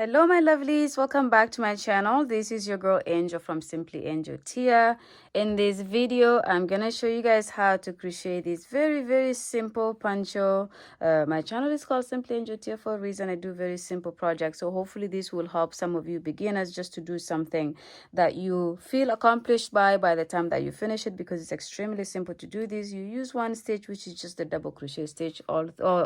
Hello, my lovelies. Welcome back to my channel. This is your girl Angel from Simply Angel Tia. In this video, I'm gonna show you guys how to crochet this very simple poncho. My channel is called Simply Angel Tia for a reason. I do very simple projects, so hopefully this will help some of you beginners just to do something that you feel accomplished by the time that you finish it, because it's extremely simple to do this. You use one stitch, which is just the double crochet stitch, or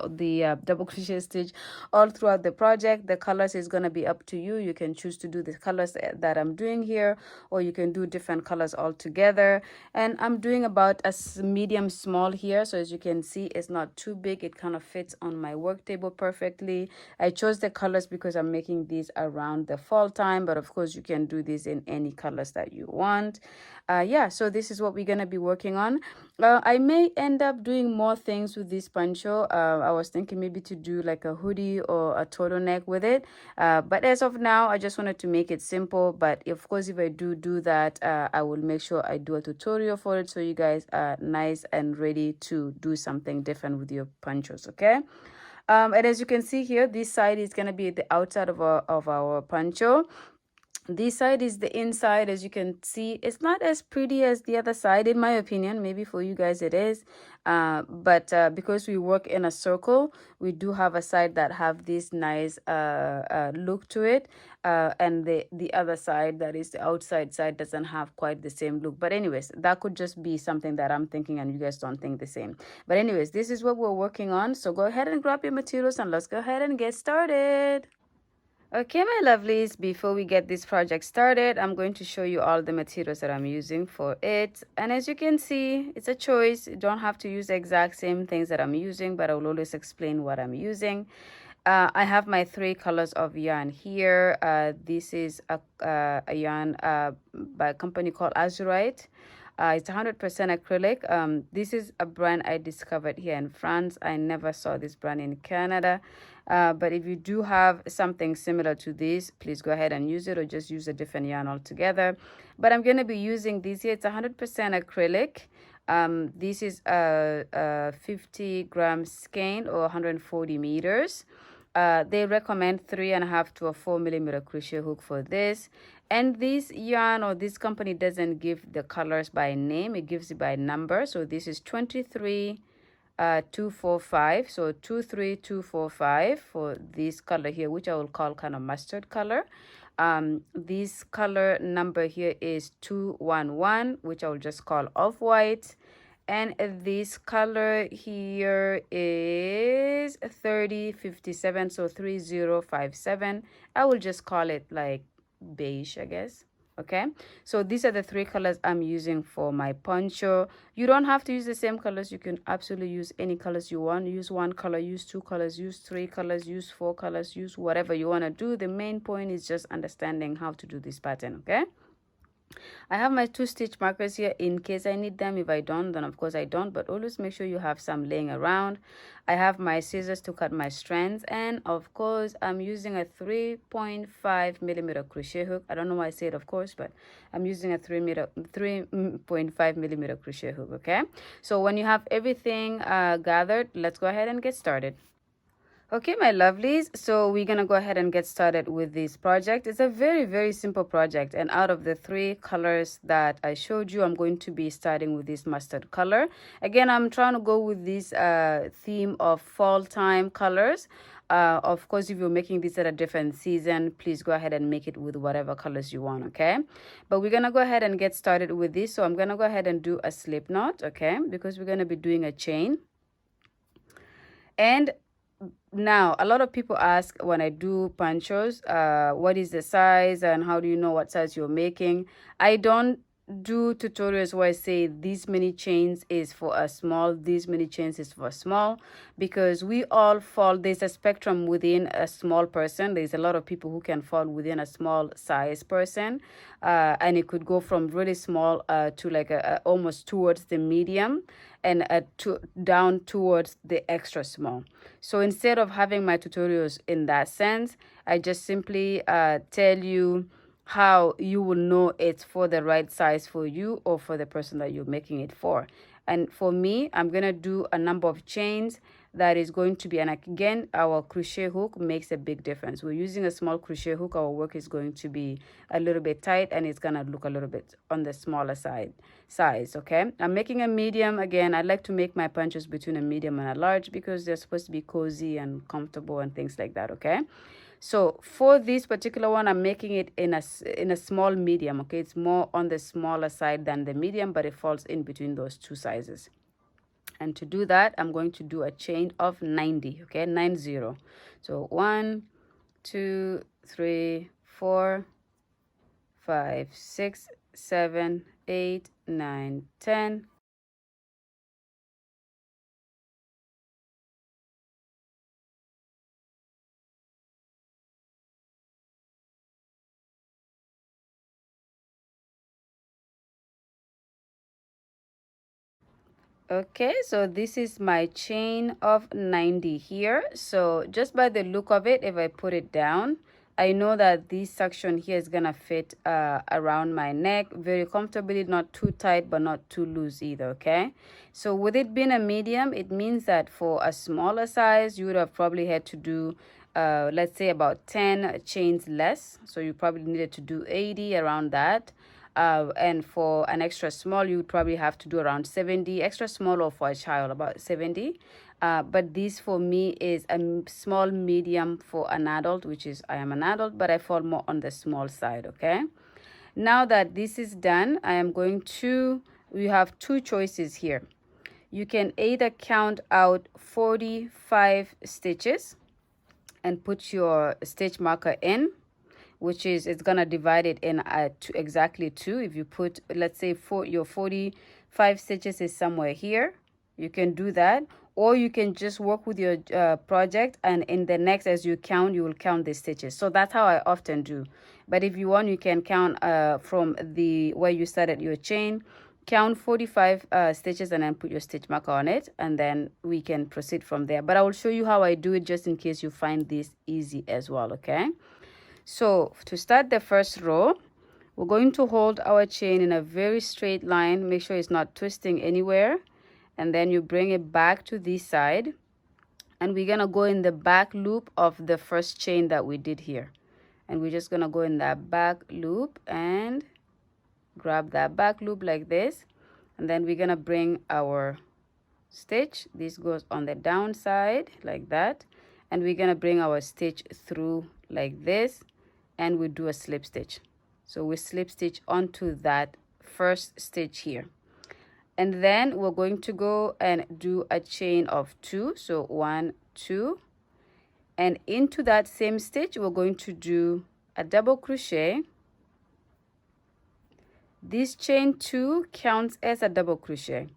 the double crochet stitch all throughout the project. The colors is gonna be up to you. You can choose to do the colors that I'm doing here, or you can do different colors all together. And I'm doing about a medium small here, so as you can see, it's not too big. It kind of fits on my work table perfectly. I chose the colors because I'm making these around the fall time, but of course you can do this in any colors that you want. Yeah, so this is what we're gonna be working on. I may end up doing more things with this poncho. I was thinking maybe to do like a hoodie or a turtleneck with it, but as of now I just wanted to make it simple. But of course, if I do that, I will make sure I do a tutorial for it, so you guys are nice and ready to do something different with your ponchos. Okay. And as you can see here, this side is going to be the outside of our poncho. This side is the inside. As you can see, it's not as pretty as the other side, in my opinion. Maybe for you guys it is, but because we work in a circle, we do have a side that have this nice look to it, and the other side, that is the outside side, doesn't have quite the same look. But anyways, that could just be something that I'm thinking and you guys don't think the same. But anyways, this is what we're working on, so go ahead and grab your materials and let's go ahead and get started. Okay, my lovelies, before we get this project started, I'm going to show you all the materials that I'm using for it. And as you can see, it's a choice. You don't have to use the exact same things that I'm using, but I will always explain what I'm using. I have my 3 colors of yarn here. This is a yarn by a company called Azurite. It's 100% acrylic. This is a brand I discovered here in France. I never saw this brand in Canada. But if you do have something similar to this, please go ahead and use it, or just use a different yarn altogether. But I'm going to be using this here. It's 100% acrylic. This is a 50 gram skein, or 140 meters. They recommend 3.5 to a 4 millimeter crochet hook for this. And this yarn, or this company, doesn't give the colors by name, it gives it by number. So this is 23245, so 23245 for this color here, which I will call kind of mustard color. This color number here is 211, which I will just call off-white. And this color here is 3057, so 3057. I will just call it like beige, I guess. Okay, so these are the 3 colors I'm using for my poncho. You don't have to use the same colors. You can absolutely use any colors you want. Use 1 color, use 2 colors, use 3 colors, use 4 colors, use whatever you want to do. The main point is just understanding how to do this pattern. Okay, I have my 2 stitch markers here in case I need them. If I don't, then of course I don't, but always make sure you have some laying around. I have my scissors to cut my strands, and of course I'm using a 3.5 millimeter crochet hook. I don't know why I say it, of course, but I'm using a 3.5 millimeter crochet hook. Okay, so when you have everything gathered, let's go ahead and get started. Okay, my lovelies, so we're gonna go ahead and get started with this project. It's a very simple project, and out of the 3 colors that I showed you, I'm going to be starting with this mustard color. Again, I'm trying to go with this theme of fall time colors. Of course, if you're making this at a different season, please go ahead and make it with whatever colors you want. Okay, but we're gonna go ahead and get started with this. So I'm gonna go ahead and do a slip knot, okay, because we're gonna be doing a chain. And now, a lot of people ask when I do ponchos, what is the size and how do you know what size you're making? I don't do tutorials where I say this many chains is for a small, this many chains is for a small, because we all fall, there's a spectrum within a small person. There's a lot of people who can fall within a small size person, and it could go from really small to like almost towards the medium, and down towards the extra small. So instead of having my tutorials in that sense, I just simply tell you how you will know it's for the right size for you or for the person that you're making it for. And for me, I'm going to do a number of chains that is going to be, and again, our crochet hook makes a big difference. We're using a small crochet hook, our work is going to be a little bit tight, and it's gonna look a little bit on the smaller size. Okay, I'm making a medium. Again, I like to make my punches between a medium and a large because they're supposed to be cozy and comfortable and things like that. Okay, so for this particular one, I'm making it in a small medium. Okay, it's more on the smaller side than the medium, but it falls in between those two sizes. And to do that, I'm going to do a chain of 90. Okay, 90. So 1, 2, 3, 4, 5, 6, 7, 8, 9, 10. Okay, so this is my chain of 90 here. So just by the look of it, if I put it down, I know that this section here is gonna fit around my neck very comfortably, not too tight but not too loose either. Okay, so with it being a medium, it means that for a smaller size you would have probably had to do let's say about 10 chains less, so you probably needed to do 80 around that. And for an extra small, you would probably have to do around 70. Extra small, or for a child, about 70. But this for me is a small medium for an adult, which is I am an adult, but I fall more on the small side. Okay, now that this is done, I am going to, we have two choices here. You can either count out 45 stitches and put your stitch marker in, which is, it's gonna divide it in exactly 2. If you put, let's say, your 45 stitches is somewhere here, you can do that. Or you can just work with your project, and in the next, as you count, you will count the stitches. So that's how I often do. But if you want, you can count from the where you started your chain, count 45 stitches, and then put your stitch marker on it, and then we can proceed from there. But I will show you how I do it, just in case you find this easy as well. Okay, so to start the first row, we're going to hold our chain in a very straight line. Make sure it's not twisting anywhere. And then you bring it back to this side. And we're going to go in the back loop of the first chain that we did here. And we're just going to go in that back loop and grab that back loop like this. And then we're going to bring our stitch. This goes on the down side like that. And we're going to bring our stitch through like this. And we do a slip stitch. So we slip stitch onto that first stitch here. And then we're going to go and do a chain of 2. So 1, 2. And into that same stitch, we're going to do a double crochet. This chain 2 counts as a double crochet.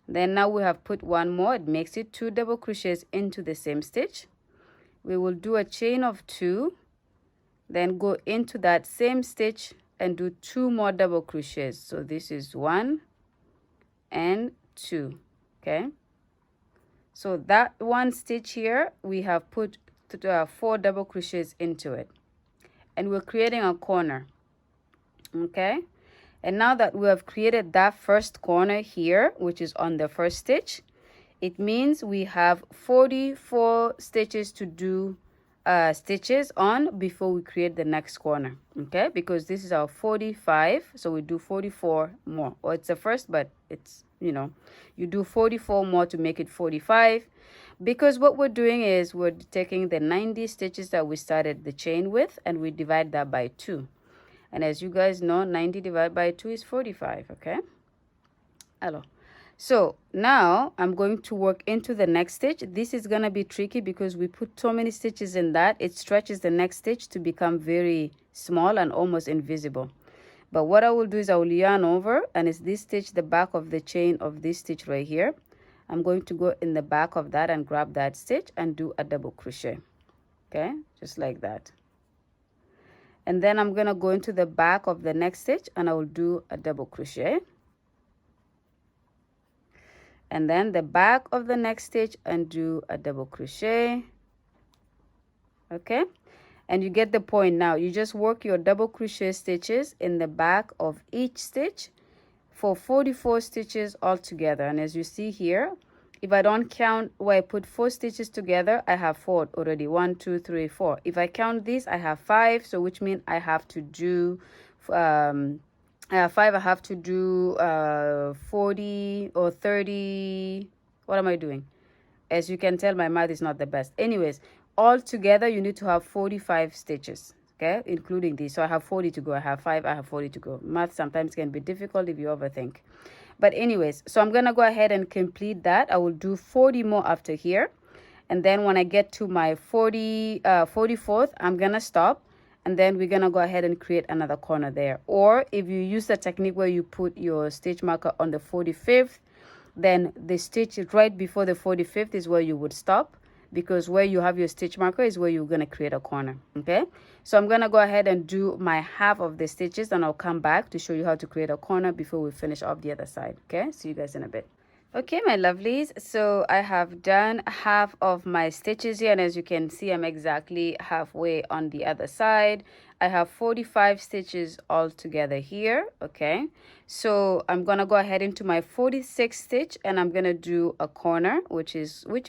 Then now we have put one more. It makes it 2 double crochets into the same stitch. We will do a chain of 2. Then go into that same stitch and do 2 more double crochets. So this is 1 and 2. Okay, so that one stitch here, we have put 4 double crochets into it, and we're creating a corner. Okay, and now that we have created that first corner here, which is on the first stitch, it means we have 44 stitches to do stitches on before we create the next corner. Okay, because this is our 45, so we do 44 more. Or it's the first, but it's, you know, you do 44 more to make it 45, because what we're doing is we're taking the 90 stitches that we started the chain with, and we divide that by 2. And as you guys know, 90 divided by 2 is 45. Okay, hello. So now I'm going to work into the next stitch. This is going to be tricky because we put so many stitches in that it stretches the next stitch to become very small and almost invisible. But what I will do is I will yarn over, and it's this stitch, the back of the chain of this stitch right here. I'm going to go in the back of that and grab that stitch and do a double crochet. Okay, just like that. And then I'm going to go into the back of the next stitch and I will do a double crochet. And then the back of the next stitch and do a double crochet. Okay, and you get the point. Now you just work your double crochet stitches in the back of each stitch for 44 stitches all together. And as you see here, If I don't count where I put 4 stitches together, I have 4 already. 1, 2, 3, 4. If I count this, I have 5. So which means I have to do 5. I have to do 40 or 30. What am I doing? As you can tell, my math is not the best. Anyways, all together you need to have 45 stitches, okay, including these. So I have 40 to go. I have 5. I have 40 to go. Math sometimes can be difficult if you overthink. But anyways, so I'm gonna go ahead and complete that. I will do 40 more after here, and then when I get to my 44th, I'm gonna stop, and then we're gonna go ahead and create another corner there. Or if you use the technique where you put your stitch marker on the 45th, then the stitch right before the 45th is where you would stop, because where you have your stitch marker is where you're going to create a corner. Okay, so I'm going to go ahead and do my half of the stitches, and I'll come back to show you how to create a corner before we finish off the other side. Okay, see you guys in a bit. Okay, my lovelies, so I have done half of my stitches here, and as you can see, I'm exactly halfway on the other side. I have 45 stitches all together here. Okay, so I'm gonna go ahead into my 46th stitch, and I'm gonna do a corner, which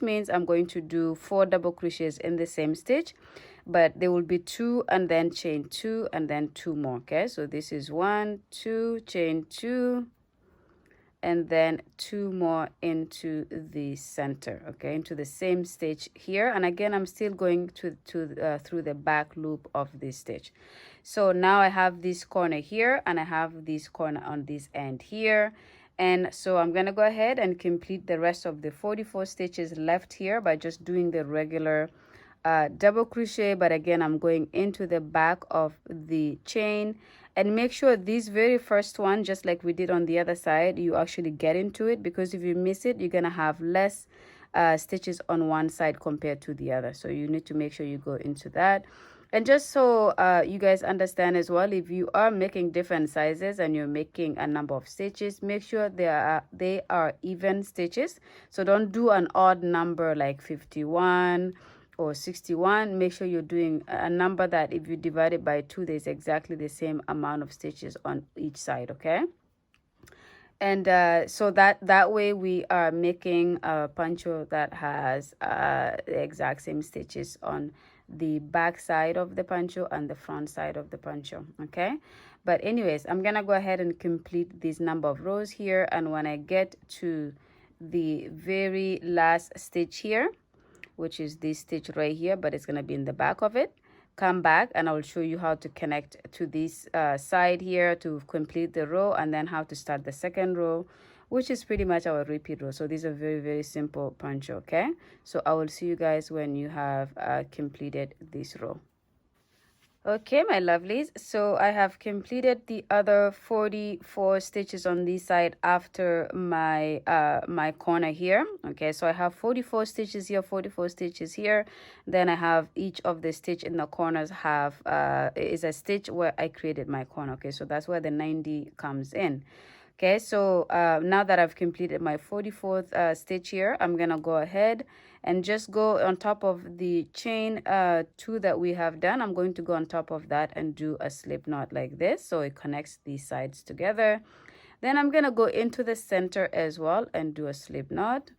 means I'm going to do 4 double crochets in the same stitch, but there will be 2 and then chain 2 and then 2 more. Okay, so this is 1, 2, chain 2, and then 2 more into the center, okay, into the same stitch here. And again, I'm still going through the back loop of this stitch. So now I have this corner here, and I have this corner on this end here. And so I'm gonna go ahead and complete the rest of the 44 stitches left here by just doing the regular double crochet. But again, I'm going into the back of the chain, and make sure this very first one, just like we did on the other side, you actually get into it, because if you miss it, you're gonna have less stitches on one side compared to the other. So you need to make sure you go into that. And just so you guys understand as well, if you are making different sizes and you're making a number of stitches, make sure they are even stitches. So don't do an odd number like 51 or 61. Make sure you're doing a number that if you divide it by 2, there's exactly the same amount of stitches on each side. Okay, and so that way we are making a poncho that has the exact same stitches on the back side of the poncho and the front side of the poncho. Okay, but anyways, I'm gonna go ahead and complete this number of rows here, and when I get to the very last stitch here, which is this stitch right here, but it's going to be in the back of it, come back and I'll show you how to connect to this side here to complete the row, and then how to start the second row, which is pretty much our repeat row. So these are very, very simple poncho. Okay, so I will see you guys when you have completed this row. Okay, my lovelies, so I have completed the other 44 stitches on this side after my my corner here. Okay, so I have 44 stitches here, 44 stitches here. Then I have each of the stitch in the corners have is a stitch where I created my corner. Okay, so that's where the 90 comes in. Okay, so now that I've completed my 44th stitch here, I'm gonna go ahead and just go on top of the chain 2 that we have done. I'm going to go on top of that and do a slip knot like this, so it connects these sides together. Then I'm gonna go into the center as well and do a slip knot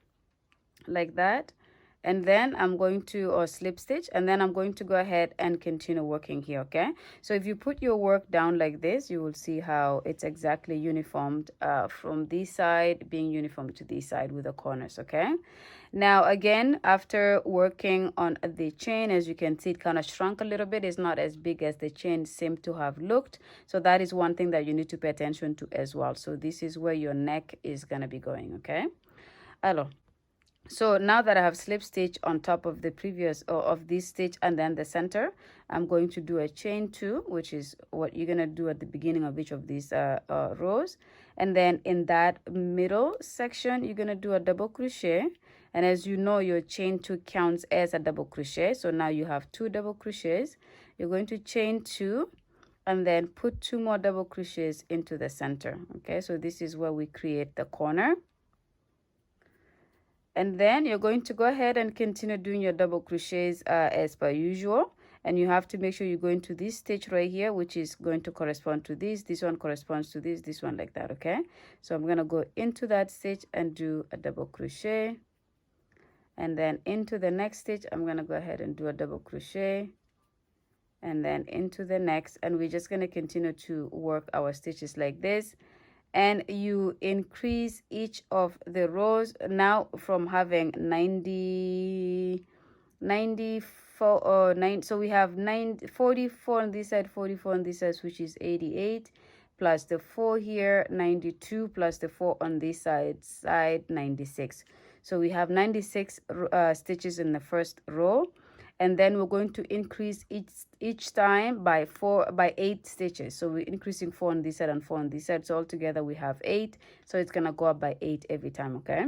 like that, and then I'm going to, or slip stitch, and then I'm going to go ahead and continue working here. Okay, so if you put your work down like this, you will see how it's exactly uniformed from this side being uniform to this side with the corners. Okay, now again, after working on the chain, as you can see, it kind of shrunk a little bit. It's not as big as the chain seemed to have looked, so that is one thing that you need to pay attention to as well. So this is where your neck is going to be going. Okay, hello. So now that I have slip stitch on top of the previous of this stitch and then the center, I'm going to do a chain 2, which is what you're going to do at the beginning of each of these rows. And then in that middle section, you're going to do a double crochet. And as you know, your chain 2 counts as a double crochet. So now you have 2 double crochets. You're going to chain 2 and then put 2 more double crochets into the center. Okay, so this is where we create the corner. And then you're going to go ahead and continue doing your double crochets as per usual. And you have to make sure you go into this stitch right here, which is going to correspond to this. This one corresponds to this one, like that. Okay, so I'm going to go into that stitch and do a double crochet. and then into the next stitch I'm going to go ahead and do a double crochet, and then into the next, and we're just going to continue to work our stitches like this. And you increase each of the rows now from having 94 or 9, so we have 44 on this side, 44 on this side, which is 88, plus the 4 here, 92, plus the 4 on this side 96. So we have 96 stitches in the first row, and then we're going to increase each time by 8 stitches. So we're increasing 4 on this side and 4 on this side, so altogether we have 8. So it's gonna go up by 8 every time. Okay,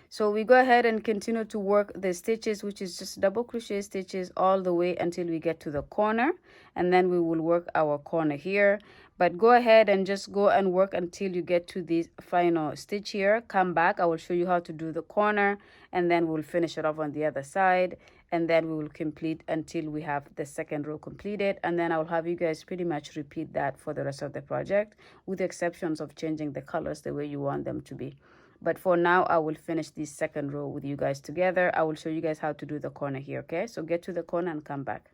so we go ahead and continue to work the stitches, which is just double crochet stitches all the way until we get to the corner, and then we will work our corner here. But go ahead and just go and work until you get to this final stitch here. Come back, I will show you how to do the corner, and then we'll finish it off on the other side, and then we will complete until we have the second row completed. And then I'll have you guys pretty much repeat that for the rest of the project, with the exceptions of changing the colors the way you want them to be. But for now, I will finish this second row with you guys together. I will show you guys how to do the corner here. Okay, so get to the corner and come back.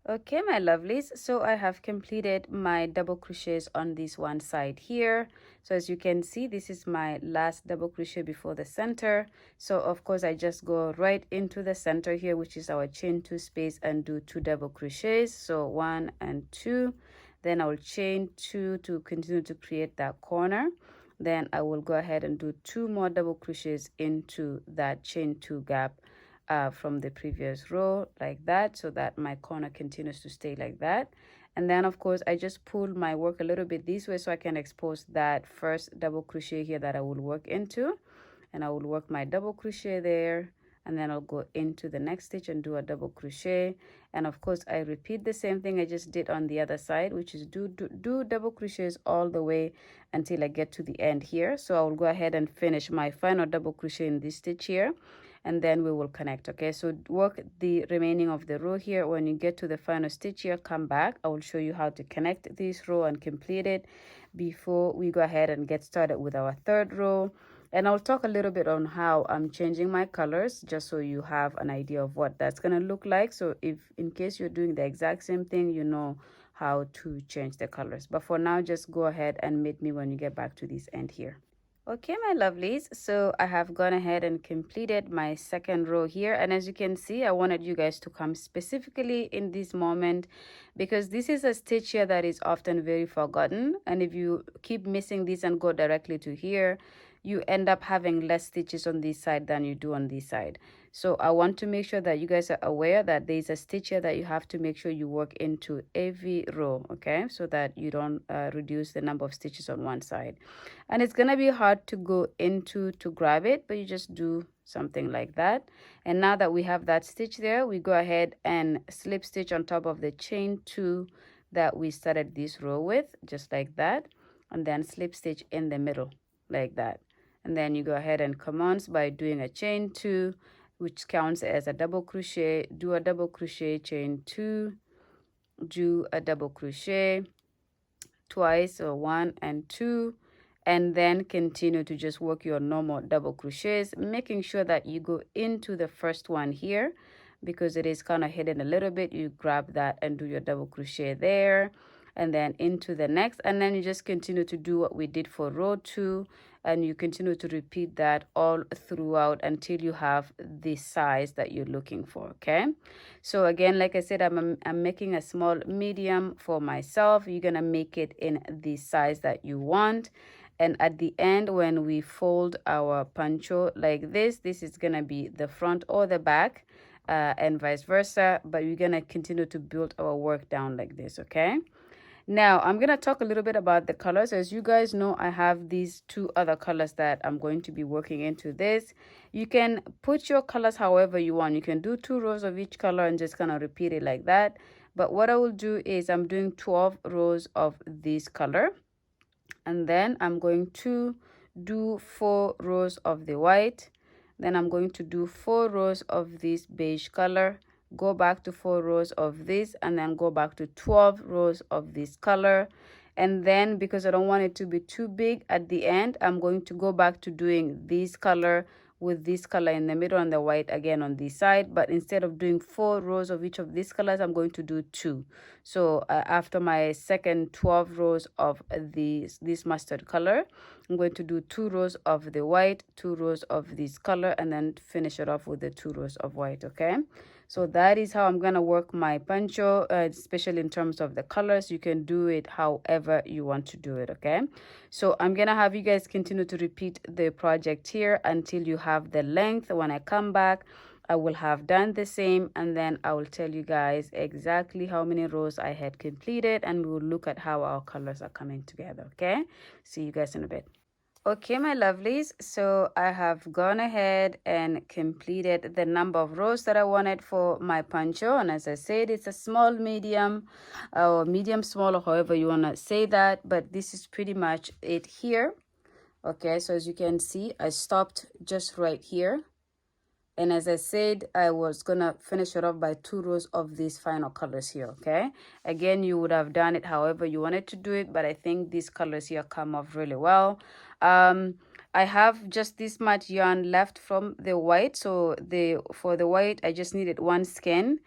Okay, my lovelies, so I have completed my double crochets on this one side here. So as you can see, this is my last double crochet before the center. So of course I just go right into the center here, which is our chain 2 space, and do 2 double crochets. So 1 and 2, then I will chain 2 to continue to create that corner. Then I will go ahead and do 2 more double crochets into that chain 2 gap from the previous row, like that, so that my corner continues to stay like that. And then of course I just pull my work a little bit this way so I can expose that first double crochet here that I will work into, and I will work my double crochet there, and then I'll go into the next stitch and do a double crochet. And of course I repeat the same thing I just did on the other side, which is do double crochets all the way until I get to the end here. So I will go ahead and finish my final double crochet in this stitch here, and then we will connect. Okay, so work the remaining of the row here. When you get to the final stitch here, come back. I will show you how to connect this row and complete it before we go ahead and get started with our third row. And I'll talk a little bit on how I'm changing my colors, just so you have an idea of what that's going to look like. So if in case you're doing the exact same thing, you know how to change the colors. But for now, just go ahead and meet me when you get back to this end here. Okay, my lovelies, so I have gone ahead and completed my second row here, and as you can see, I wanted you guys to come specifically in this moment, because this is a stitch here that is often very forgotten, and if you keep missing this and go directly to here, you end up having less stitches on this side than you do on this side. So I want to make sure that you guys are aware that there's a stitch here that you have to make sure you work into every row, okay, so that you don't reduce the number of stitches on one side. And it's gonna be hard to go into to grab it, but you just do something like that. And now that we have that stitch there, we go ahead and slip stitch on top of the chain 2 that we started this row with, just like that, and then slip stitch in the middle like that. And then you go ahead and commence by doing a chain 2, which counts as a double crochet. Do a double crochet, chain 2, do a double crochet twice, so 1 and 2, and then continue to just work your normal double crochets, making sure that you go into the first one here, because it is kind of hidden a little bit. You grab that and do your double crochet there, and then into the next, and then you just continue to do what we did for row 2, and you continue to repeat that all throughout until you have the size that you're looking for. Okay, so again, like I said, I'm making a small medium for myself. You're gonna make it in the size that you want, and at the end, when we fold our poncho like this is gonna be the front or the back, and vice versa, but we're gonna continue to build our work down like this. Okay, now I'm gonna talk a little bit about the colors. As you guys know, I have these 2 other colors that I'm going to be working into this. You can put your colors however you want. You can do 2 rows of each color and just kind of repeat it like that. But what I will do is I'm doing 12 rows of this color, and then I'm going to do 4 rows of the white, then I'm going to do 4 rows of this beige color, go back to 4 rows of this, and then go back to 12 rows of this color. And then because I don't want it to be too big at the end, I'm going to go back to doing this color with this color in the middle and the white again on this side. But instead of doing 4 rows of each of these colors, I'm going to do 2. So after my second 12 rows of this mustard color, I'm going to do 2 rows of the white, 2 rows of this color, and then finish it off with the 2 rows of white. Okay, so that is how I'm gonna work my poncho, especially in terms of the colors. You can do it however you want to do it. Okay, so I'm gonna have you guys continue to repeat the project here until you have the length. When I come back, I will have done the same, and then I will tell you guys exactly how many rows I had completed, and we'll look at how our colors are coming together. Okay, see you guys in a bit. Okay, my lovelies, so I have gone ahead and completed the number of rows that I wanted for my poncho. And as I said, it's a small, medium, or medium small, or however you want to say that. But this is pretty much it here. Okay, so as you can see, I stopped just right here. And as I said, I was going to finish it off by 2 rows of these final colors here, okay? Again, you would have done it however you wanted to do it, but I think these colors here come off really well. I have just this much yarn left from the white. So for the white, I just needed 1 skein.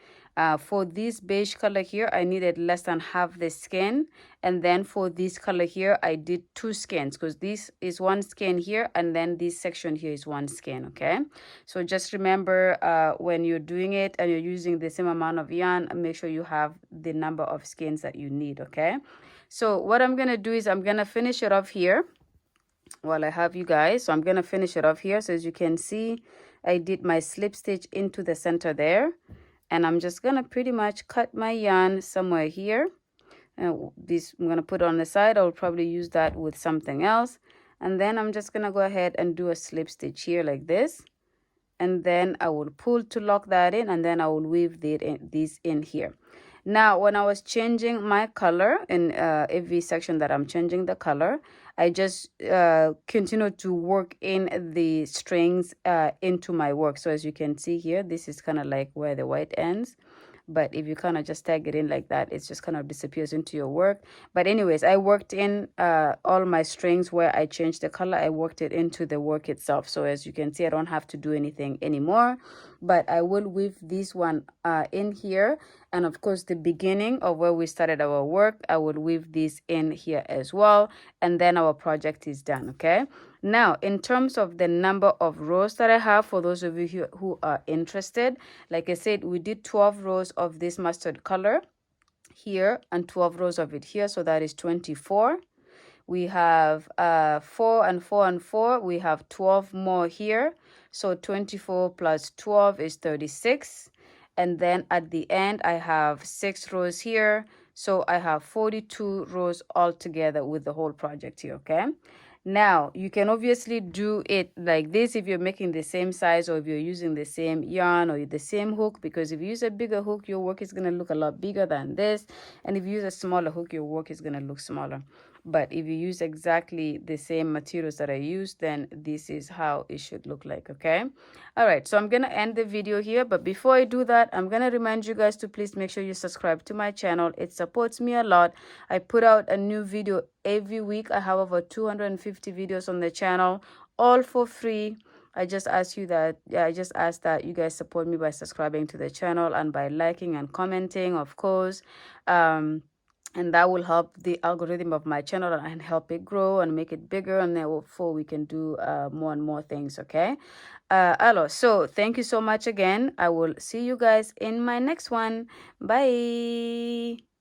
For this beige color here, I needed less than half the skein. And then for this color here, I did 2 skeins because this is 1 skein here, and then this section here is 1 skein, okay? So just remember when you're doing it and you're using the same amount of yarn, make sure you have the number of skeins that you need, okay? So what I'm going to do is I'm going to finish it off here while I have you guys. So I'm going to finish it off here. So as you can see, I did my slip stitch into the center there. And I'm just going to pretty much cut my yarn somewhere here. And this I'm going to put on the side. I'll probably use that with something else. And then I'm just going to go ahead and do a slip stitch here like this. And then I will pull to lock that in, and then I will weave this in here. Now, when I was changing my color in every section that I'm changing the color, I just continue to work in the strings into my work. So as you can see here, this is kind of like where the white ends. But if you kind of just tag it in like that, it just kind of disappears into your work. But anyways, I worked in all my strings where I changed the color. I worked it into the work itself. So as you can see, I don't have to do anything anymore. But I will weave this one in here. And of course, the beginning of where we started our work, I will weave this in here as well. And then our project is done, okay? Now, in terms of the number of rows that I have, for those of you who are interested, like I said, we did 12 rows of this mustard color here and 12 rows of it here. So that is 24. We have 4 and 4 and 4. We have 12 more here. So 24 plus 12 is 36. And then at the end, I have 6 rows here. So I have 42 rows altogether with the whole project here, okay? Now, you can obviously do it like this if you're making the same size, or if you're using the same yarn or the same hook, because if you use a bigger hook, your work is going to look a lot bigger than this. And if you use a smaller hook, your work is going to look smaller. But if you use exactly the same materials that I used, then this is how it should look like, okay? All right, so I'm going to end the video here. But before I do that, I'm going to remind you guys to please make sure you subscribe to my channel. It supports me a lot. I put out a new video every week. I have over 250 videos on the channel, all for free. I just ask that you guys support me by subscribing to the channel and by liking and commenting, of course. And that will help the algorithm of my channel and help it grow and make it bigger, and therefore we can do more and more things, okay? So thank you so much again. I will see you guys in my next one. Bye.